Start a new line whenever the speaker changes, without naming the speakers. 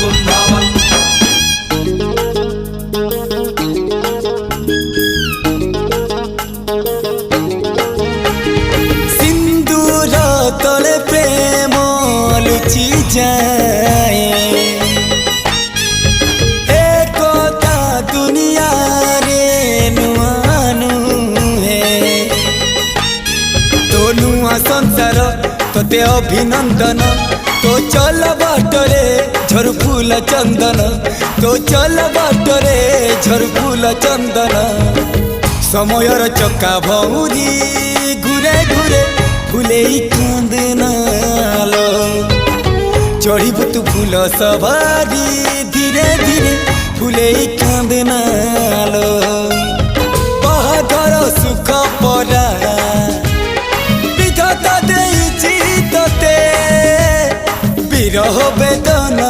বৃন্দাবন।
সিন্দুর তলে প্রেম লুচি যায়, এ কথা দুনিয়ারে নুয়া নুহে। তো নুয়া সংসার তোতে অভিনন্দন, তো চল বাটরে ঝড় ফুল চন্দন, তো চল বাটরে ঝড় ফুল চন্দন। সময়ের চকা ভৌরি ঘুরে ঘুরে ফুলেই কাঁদে নালো, চড়িব তু ফুল সবারি ধীরে ধীরে ফুলেই কাঁদে নালো। বাহাঘর সুখ পরা বিধাতা ଦେଇଛି তোতে, বিরহ বেদনা